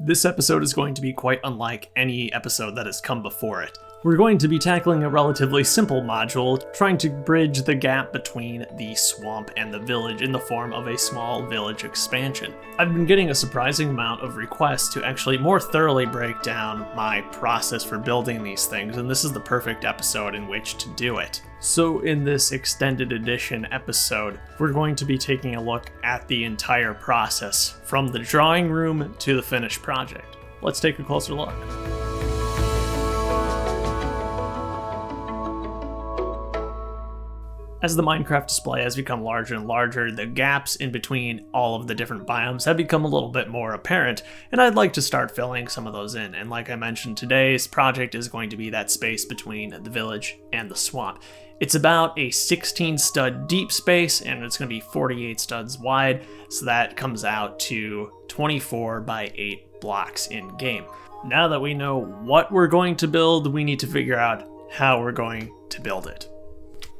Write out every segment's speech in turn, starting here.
This episode is going to be quite unlike any episode that has come before it. We're going to be tackling a relatively simple module, trying to bridge the gap between the swamp and the village in the form of a small village expansion. I've been getting a surprising amount of requests to actually more thoroughly break down my process for building these things, and this is the perfect episode in which to do it. So in this extended edition episode, we're going to be taking a look at the entire process, from the drawing room to the finished project. Let's take a closer look. As the Minecraft display has become larger and larger, the gaps in between all of the different biomes have become a little bit more apparent, and I'd like to start filling some of those in. And like I mentioned, today's project is going to be that space between the village and the swamp. It's about a 16 stud deep space, and it's going to be 48 studs wide, so that comes out to 24 by 8 blocks in game. Now that we know what we're going to build, we need to figure out how we're going to build it.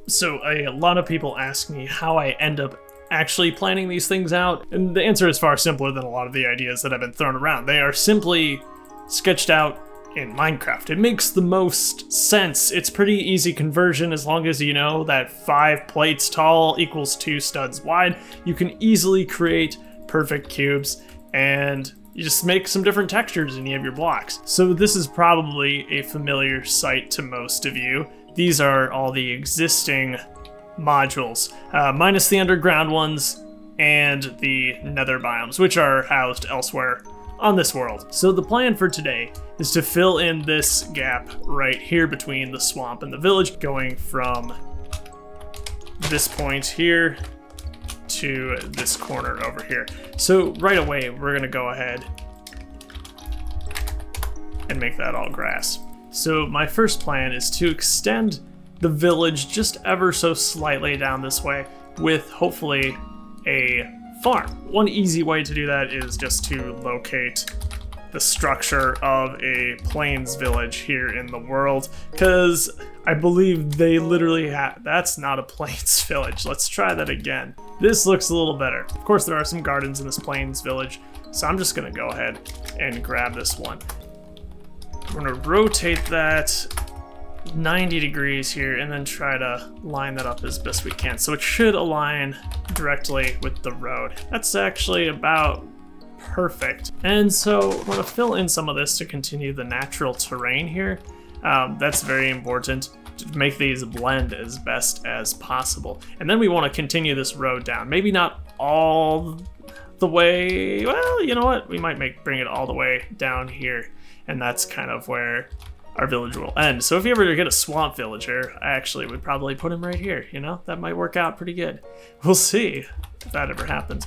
So a lot of people ask me how I end up actually planning these things out, and the answer is far simpler than a lot of the ideas that have been thrown around. They are simply sketched out in Minecraft. It makes the most sense. It's pretty easy conversion as long as you know that 5 plates tall equals 2 studs wide. You can easily create perfect cubes, and you just make some different textures and you have your blocks. So this is probably a familiar sight to most of you. These are all the existing modules, minus the underground ones and the nether biomes, which are housed elsewhere on this world. So the plan for today is to fill in this gap right here between the swamp and the village, going from this point here to this corner over here. So right away, we're gonna go ahead and make that all grass. So my first plan is to extend the village just ever so slightly down this way with hopefully a farm. One easy way to do that is just to locate the structure of a plains village here in the world, because I believe they literally have, that's not a plains village. Let's try that again. This looks a little better. Of course, there are some gardens in this plains village, so I'm just gonna go ahead and grab this one. We're gonna rotate that 90 degrees here and then try to line that up as best we can. So it should align directly with the road. That's actually about perfect. And so I'm gonna fill in some of this to continue the natural terrain here. That's very important to make these blend as best as possible. And then we wanna continue this road down. Maybe not all the way, well, you know what? We might bring it all the way down here. And that's kind of where our village will end. So if you ever get a swamp villager, I actually would probably put him right here, you know? That might work out pretty good. We'll see if that ever happens.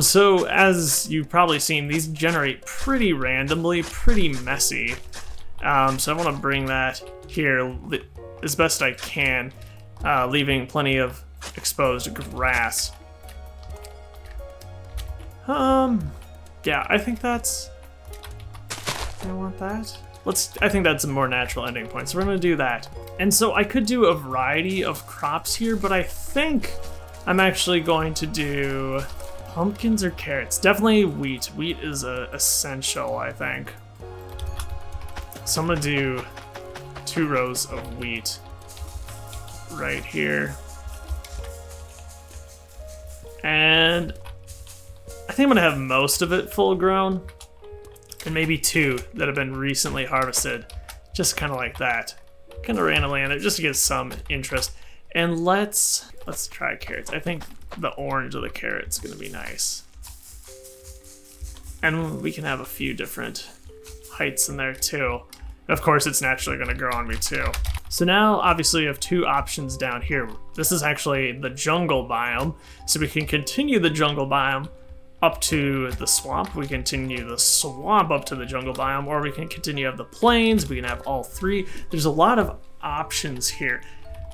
So as you've probably seen, these generate pretty randomly, pretty messy. So I want to bring that here as best I can, leaving plenty of exposed grass. Yeah, I think that's... I want that. I think that's a more natural ending point, so we're gonna do that. And so I could do a variety of crops here, but I think I'm actually going to do pumpkins or carrots. Definitely wheat. Wheat is essential, I think. So I'm gonna do 2 rows of wheat right here. And I think I'm gonna have most of it full grown. And maybe 2 that have been recently harvested, just kind of like that, kind of randomly in there, just to get some interest. And let's try carrots. I think the orange of the carrot's gonna be nice, and we can have a few different heights in there too. Of course, it's naturally gonna grow on me too. So now, obviously, we have 2 options down here. This is actually the jungle biome, so we can continue the jungle biome up to the swamp. We continue the swamp up to the jungle biome, or we can continue to have the plains. We can have all 3. There's a lot of options here.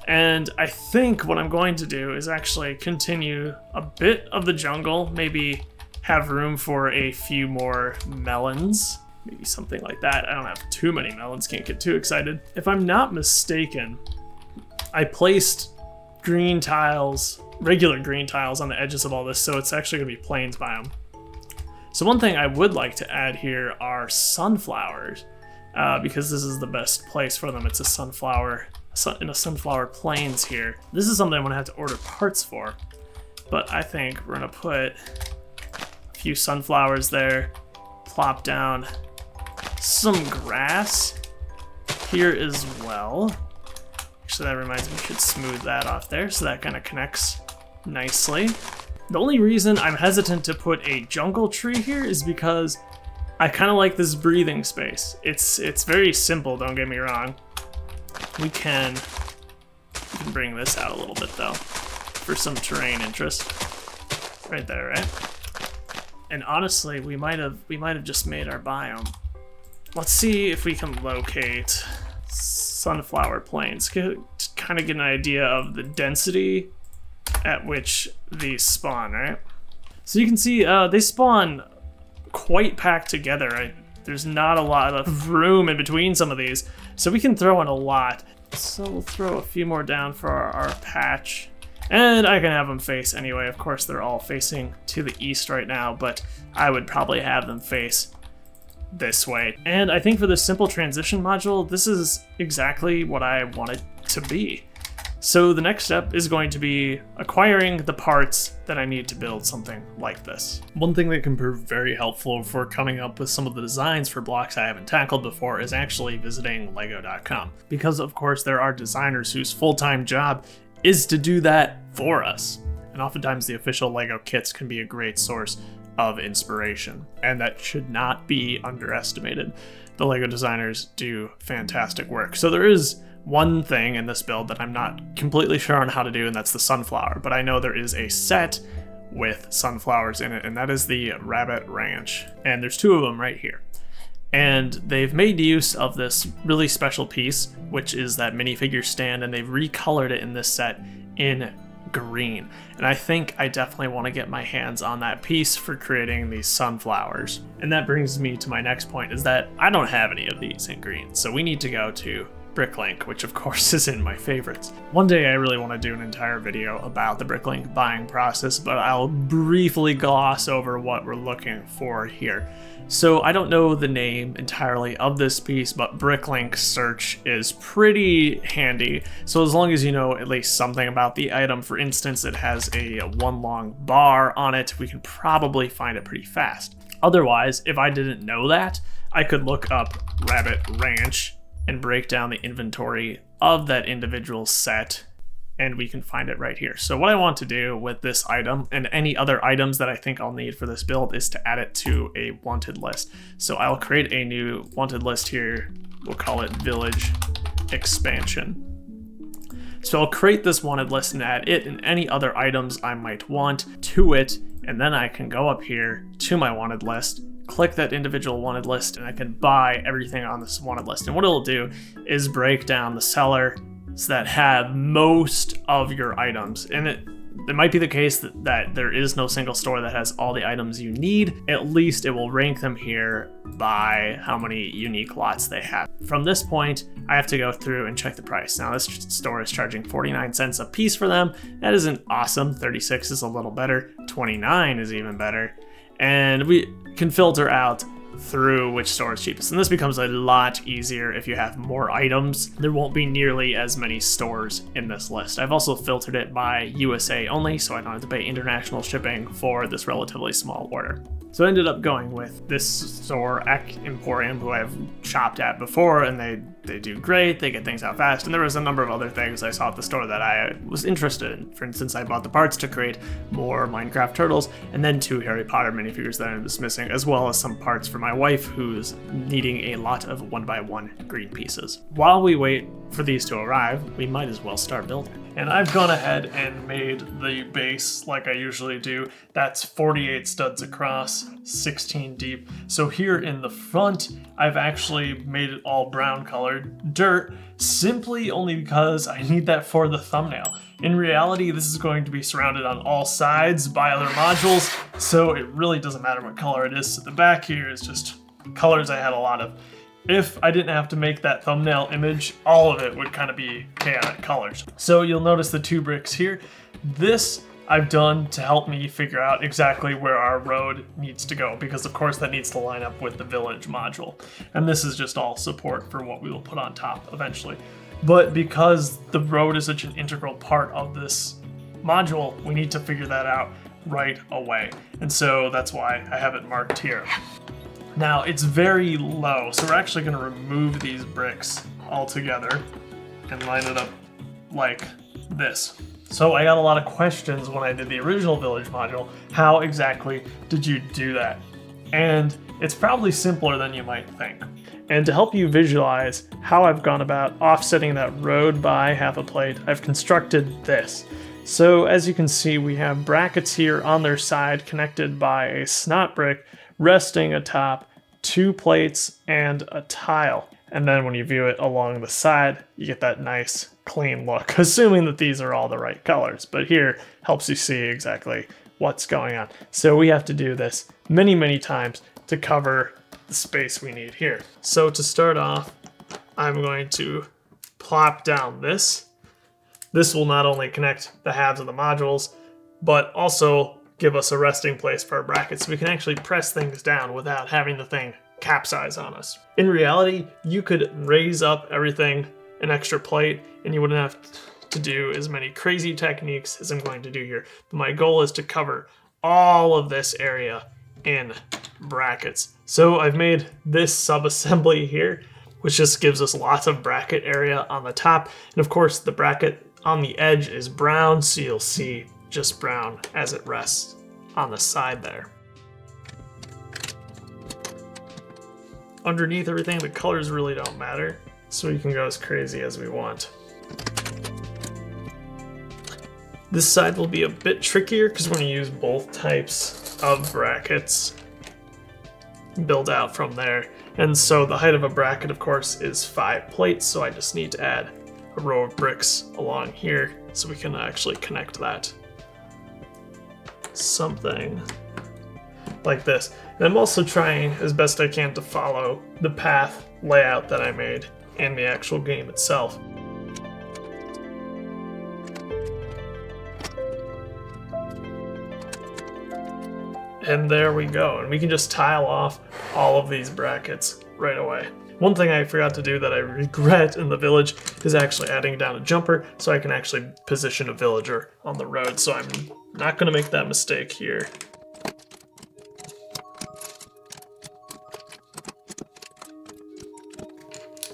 And I think what I'm going to do is actually continue a bit of the jungle, maybe have room for a few more melons, maybe something like that. I don't have too many melons, can't get too excited. If I'm not mistaken, I placed green tiles, regular green tiles on the edges of all this, so it's actually gonna be plains biome. So one thing I would like to add here are sunflowers, because this is the best place for them. It's a sunflower, in a sunflower plains here. This is something I'm gonna have to order parts for, but I think we're gonna put a few sunflowers there, plop down some grass here as well. Actually, that reminds me, we should smooth that off there so that kind of connects nicely. The only reason I'm hesitant to put a jungle tree here is because I kind of like this breathing space. It's very simple, don't get me wrong. We can bring this out a little bit though for some terrain interest. Right there, right? And honestly, we might have just made our biome. Let's see if we can locate sunflower plains to kind of get an idea of the density at which these spawn, right? So you can see they spawn quite packed together, right? There's not a lot of room in between some of these, so we can throw in a lot. So we'll throw a few more down for our patch. And I can have them face anyway. Of course, they're all facing to the east right now, but I would probably have them face this way. And I think for this simple transition module, this is exactly what I want it to be. So the next step is going to be acquiring the parts that I need to build something like this. One thing that can prove very helpful for coming up with some of the designs for blocks I haven't tackled before is actually visiting lego.com. Because of course there are designers whose full-time job is to do that for us. And oftentimes the official LEGO kits can be a great source of inspiration, and that should not be underestimated. The LEGO designers do fantastic work. So there is one thing in this build that I'm not completely sure on how to do, and that's the sunflower, but I know there is a set with sunflowers in it, and that is the Rabbit Ranch. And there's two of them right here. And they've made use of this really special piece, which is that minifigure stand, and they've recolored it in this set in green. And I think I definitely want to get my hands on that piece for creating these sunflowers. And that brings me to my next point, is that I don't have any of these in green, so we need to go to Bricklink, which of course is in my favorites. One day I really want to do an entire video about the Bricklink buying process, but I'll briefly gloss over what we're looking for here. So I don't know the name entirely of this piece, but Bricklink search is pretty handy. So as long as you know at least something about the item, for instance, it has a one long bar on it, we can probably find it pretty fast. Otherwise, if I didn't know that, I could look up Rabbit Ranch and break down the inventory of that individual set, and we can find it right here. So what I want to do with this item and any other items that I think I'll need for this build is to add it to a wanted list. So I'll create a new wanted list here. We'll call it Village Expansion. So I'll create this wanted list and add it and any other items I might want to it, and then I can go up here to my wanted list, click that individual wanted list, and I can buy everything on this wanted list. And what it'll do is break down the sellers that have most of your items. And it might be the case that there is no single store that has all the items you need. At least it will rank them here by how many unique lots they have. From this point, I have to go through and check the price. Now this store is charging 49 cents a piece for them. That isn't awesome. 36 is a little better. 29 is even better. And we can filter out through which store is cheapest. And this becomes a lot easier if you have more items. There won't be nearly as many stores in this list. I've also filtered it by USA only, so I don't have to pay international shipping for this relatively small order. So I ended up going with this store, Ek Emporium, who I've shopped at before, and they do great, they get things out fast, and there was a number of other things I saw at the store that I was interested in. For instance, I bought the parts to create more Minecraft turtles, and then 2 Harry Potter minifigures that I'm dismissing, as well as some parts for my wife, who's needing a lot of 1x1 green pieces. While we wait for these to arrive, we might as well start building. And I've gone ahead and made the base like I usually do. That's 48 studs across, 16 deep. So here in the front, I've actually made it all brown colored dirt, simply only because I need that for the thumbnail. In reality, this is going to be surrounded on all sides by other modules, so it really doesn't matter what color it is. So the back here is just colors I had a lot of. If I didn't have to make that thumbnail image, all of it would kind of be chaotic colors. So you'll notice the 2 bricks here. This I've done to help me figure out exactly where our road needs to go, because of course that needs to line up with the village module. And this is just all support for what we will put on top eventually. But because the road is such an integral part of this module, we need to figure that out right away. And so that's why I have it marked here. Now it's very low, so we're actually going to remove these bricks altogether and line it up like this. So I got a lot of questions when I did the original village module. How exactly did you do that? And it's probably simpler than you might think. And to help you visualize how I've gone about offsetting that road by half a plate, I've constructed this. So as you can see, we have brackets here on their side connected by a snot brick resting atop 2 plates and a tile. And then when you view it along the side, you get that nice clean look, assuming that these are all the right colors. But here helps you see exactly what's going on. So we have to do this many, many times to cover the space we need here. So to start off, I'm going to plop down this. This will not only connect the halves of the modules, but also give us a resting place for our brackets so we can actually press things down without having the thing capsize on us. In reality, you could raise up everything an extra plate and you wouldn't have to do as many crazy techniques as I'm going to do here. But my goal is to cover all of this area in brackets. So I've made this sub-assembly here, which just gives us lots of bracket area on the top. And of course, the bracket on the edge is brown, so you'll see just brown as it rests on the side there. Underneath everything, the colors really don't matter, so we can go as crazy as we want. This side will be a bit trickier because we're going to use both types of brackets, build out from there. And so the height of a bracket, of course, is 5 plates, so I just need to add a row of bricks along here so we can actually connect that. Something like this. And I'm also trying as best I can to follow the path layout that I made in the actual game itself. And there we go. And we can just tile off all of these brackets right away. One thing I forgot to do that I regret in the village is actually adding down a jumper so I can actually position a villager on the road. So I'm not going to make that mistake here.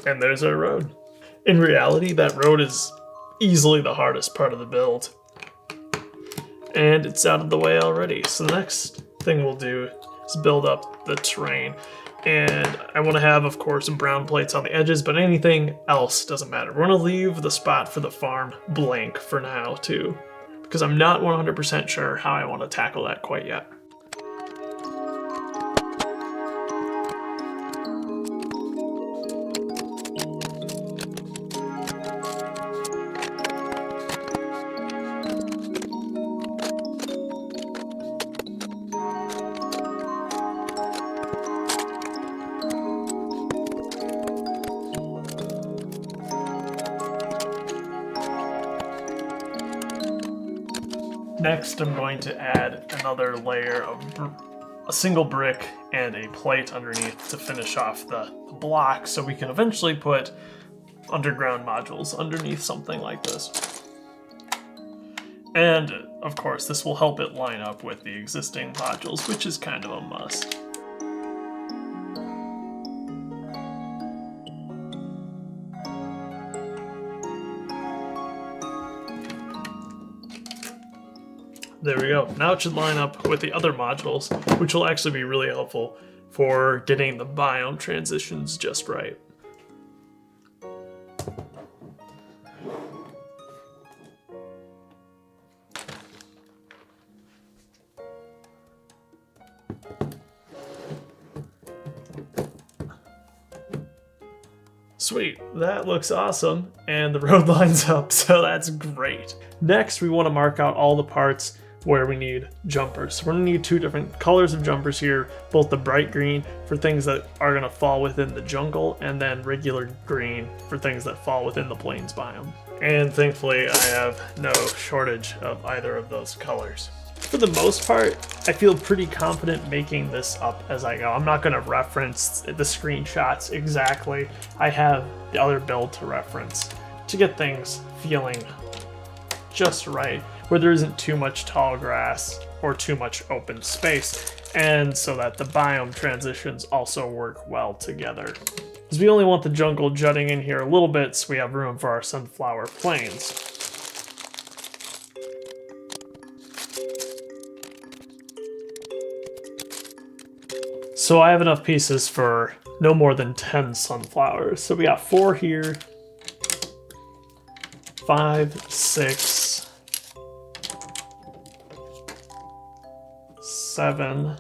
And there's our road. In reality, that road is easily the hardest part of the build. And it's out of the way already. So the next thing we'll do is build up the terrain. And I want to have, of course, some brown plates on the edges, but anything else doesn't matter. We're going to leave the spot for the farm blank for now, too, because I'm not 100% sure how I want to tackle that quite yet. Next, I'm going to add another layer of a single brick and a plate underneath to finish off the block so we can eventually put underground modules underneath something like this. And of course, this will help it line up with the existing modules, which is kind of a must. There we go. Now it should line up with the other modules, which will actually be really helpful for getting the biome transitions just right. Sweet, that looks awesome, and the road lines up, so that's great. Next, we want to mark out all the parts where we need jumpers. So we're gonna need two different colors of jumpers here, both the bright green for things that are gonna fall within the jungle, and then regular green for things that fall within the plains biome. And thankfully I have no shortage of either of those colors. For the most part, I feel pretty confident making this up as I go. I'm not gonna reference the screenshots exactly. I have the other build to reference to get things feeling just right, where there isn't too much tall grass or too much open space, and so that the biome transitions also work well together. Because we only want the jungle jutting in here a little bit so we have room for our sunflower plains. So I have enough pieces for no more than 10 sunflowers. So we got 4 here, 5, 6, 7,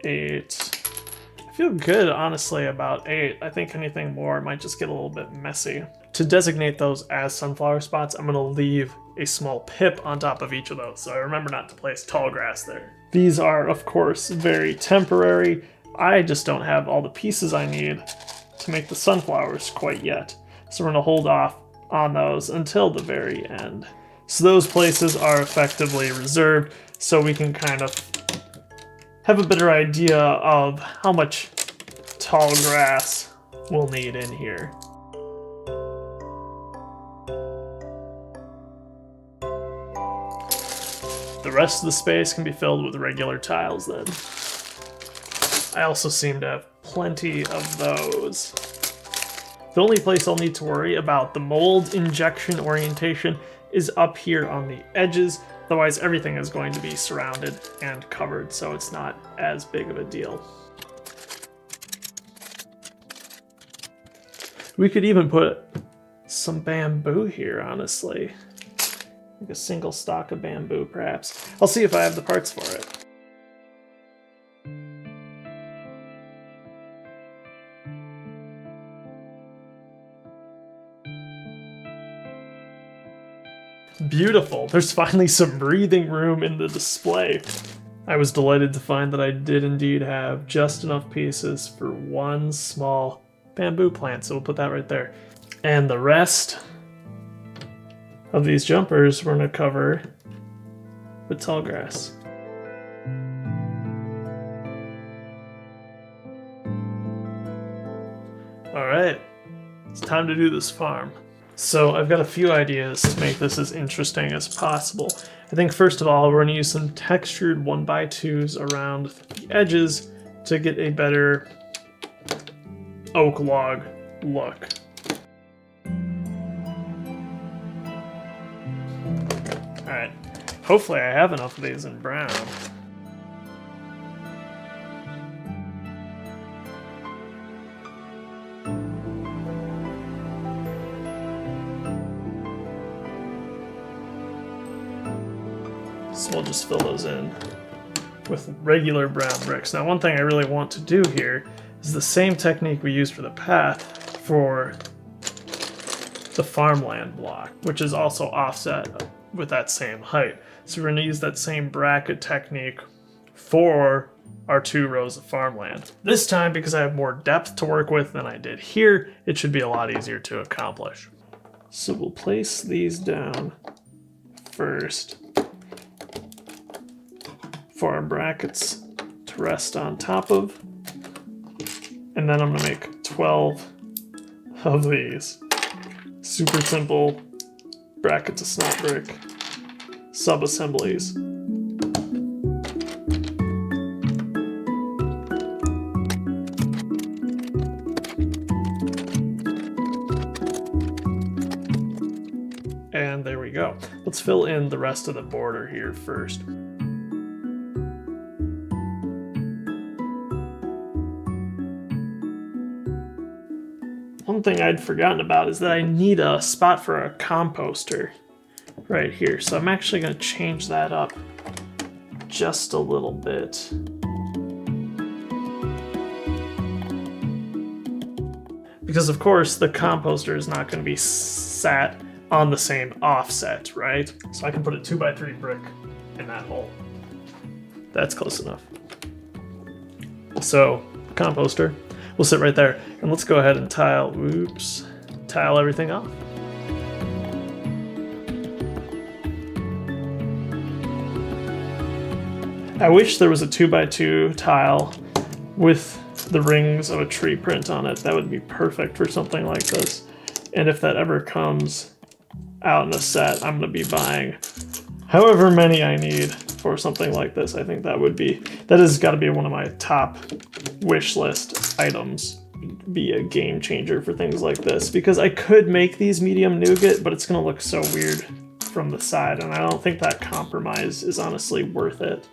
8. I feel good, honestly, about 8. I think anything more might just get a little bit messy. To designate those as sunflower spots, I'm gonna leave a small pip on top of each of those, so I remember not to place tall grass there. These are, of course, very temporary. I just don't have all the pieces I need to make the sunflowers quite yet, so we're gonna hold off on those until the very end. So those places are effectively reserved, so we can kind of have a better idea of how much tall grass we'll need in here. The rest of the space can be filled with regular tiles then. I also seem to have plenty of those. The only place I'll need to worry about the mold injection orientation is up here on the edges. Otherwise, everything is going to be surrounded and covered, so it's not as big of a deal. We could even put some bamboo here, honestly. Like a single stalk of bamboo, perhaps. I'll see if I have the parts for it. Beautiful. There's finally some breathing room in the display. I was delighted to find that I did indeed have just enough pieces for one small bamboo plant, so we'll put that right there. And the rest of these jumpers we're going to cover with tall grass. Alright, it's time to do this farm. So I've got a few ideas to make this as interesting as possible. I think first of all, we're going to use some textured 1x2s around the edges to get a better oak log look. Alright, hopefully I have enough of these in brown. So we'll just fill those in with regular brown bricks. Now, one thing I really want to do here is the same technique we used for the path for the farmland block, which is also offset with that same height. So we're going to use that same bracket technique for our 2 rows of farmland. This time, because I have more depth to work with than I did here, it should be a lot easier to accomplish. So we'll place these down first for our brackets to rest on top of. And then I'm gonna make 12 of these. Super simple bracket to snot brick sub-assemblies. And there we go. Let's fill in the rest of the border here first. One thing I'd forgotten about is that I need a spot for a composter right here. So I'm actually going to change that up just a little bit. Because of course the composter is not going to be sat on the same offset, right? So I can put a 2x3 brick in that hole. That's close enough. So composter will sit right there. And let's go ahead and tile everything off. I wish there was a 2x2 tile with the rings of a tree print on it. That would be perfect for something like this. And if that ever comes out in a set, I'm going to be buying however many I need for something like this. I think that has got to be one of my top wish list items. Be a game changer for things like this, because I could make these medium nougat, but it's going to look so weird from the side, and I don't think that compromise is honestly worth it.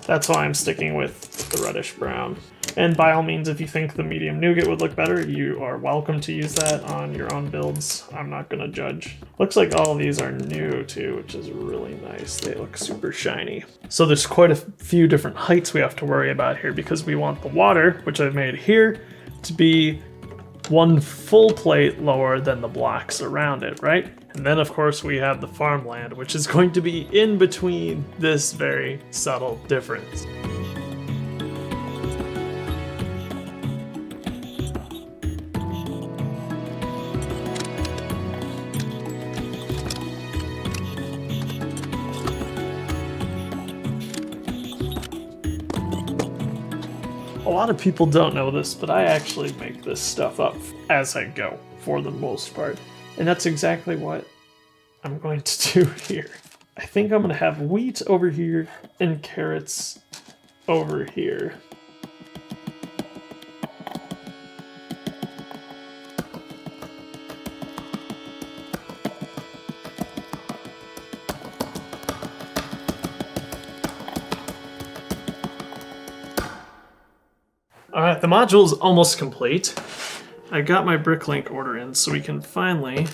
That's why I'm sticking with the reddish brown. And by all means, if you think the medium nougat would look better, you are welcome to use that on your own builds. I'm not gonna judge. Looks like all of these are new too, which is really nice. They look super shiny. So there's quite a few different heights we have to worry about here, because we want the water, which I've made here, to be one full plate lower than the blocks around it, right? And then of course we have the farmland, which is going to be in between this very subtle difference. A lot of people don't know this, but I actually make this stuff up as I go, for the most part. And that's exactly what I'm going to do here. I think I'm going to have wheat over here and carrots over here. Alright, the module is almost complete. I got my Bricklink order in, so we can finally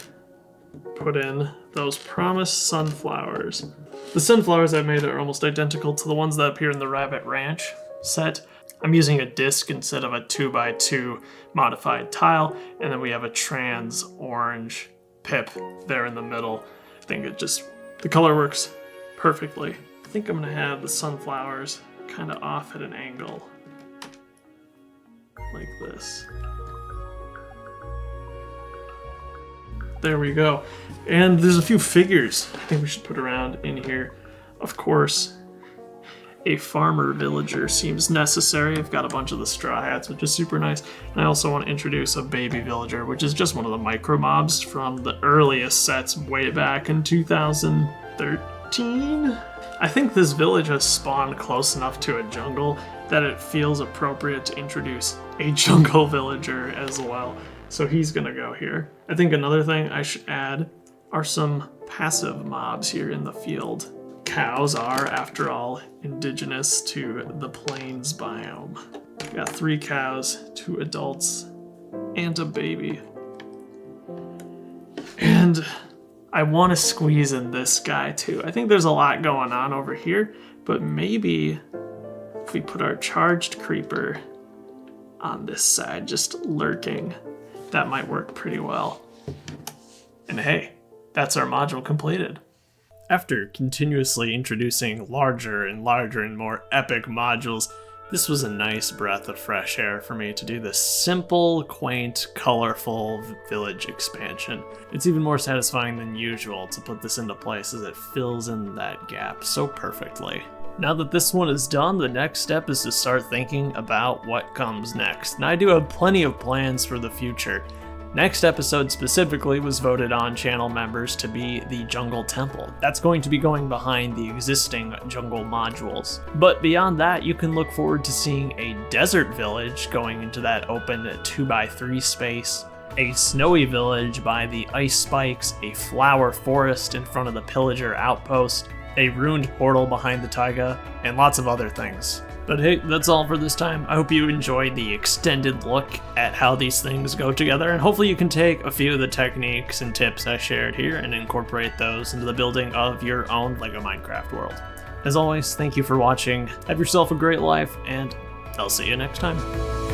put in those promised sunflowers. The sunflowers I've made are almost identical to the ones that appear in the Rabbit Ranch set. I'm using a disc instead of a 2x2 modified tile, and then we have a trans orange pip there in the middle. I think the color works perfectly. I think I'm gonna have the sunflowers kind of off at an angle, like this. There we go. And there's a few figures I think we should put around in here. Of course, a farmer villager seems necessary. I've got a bunch of the straw hats, which is super nice. And I also want to introduce a baby villager, which is just one of the micro mobs from the earliest sets way back in 2013. I think this village has spawned close enough to a jungle that it feels appropriate to introduce a jungle villager as well. So he's gonna go here. I think another thing I should add are some passive mobs here in the field. Cows are, after all, indigenous to the plains biome. We got 3 cows, 2 adults, and a baby. And I want to squeeze in this guy too. I think there's a lot going on over here, but maybe if we put our charged creeper on this side, just lurking, that might work pretty well. And hey, that's our module completed. After continuously introducing larger and larger and more epic modules, this was a nice breath of fresh air for me to do this simple, quaint, colorful village expansion. It's even more satisfying than usual to put this into place as it fills in that gap so perfectly. Now that this one is done, the next step is to start thinking about what comes next. And I do have plenty of plans for the future. Next episode specifically was voted on channel members to be the Jungle Temple. That's going to be going behind the existing jungle modules. But beyond that, you can look forward to seeing a desert village going into that open 2x3 space, a snowy village by the ice spikes, a flower forest in front of the pillager outpost, a ruined portal behind the taiga, and lots of other things. But hey, that's all for this time. I hope you enjoyed the extended look at how these things go together, and hopefully you can take a few of the techniques and tips I shared here and incorporate those into the building of your own LEGO Minecraft world. As always, thank you for watching, have yourself a great life, and I'll see you next time.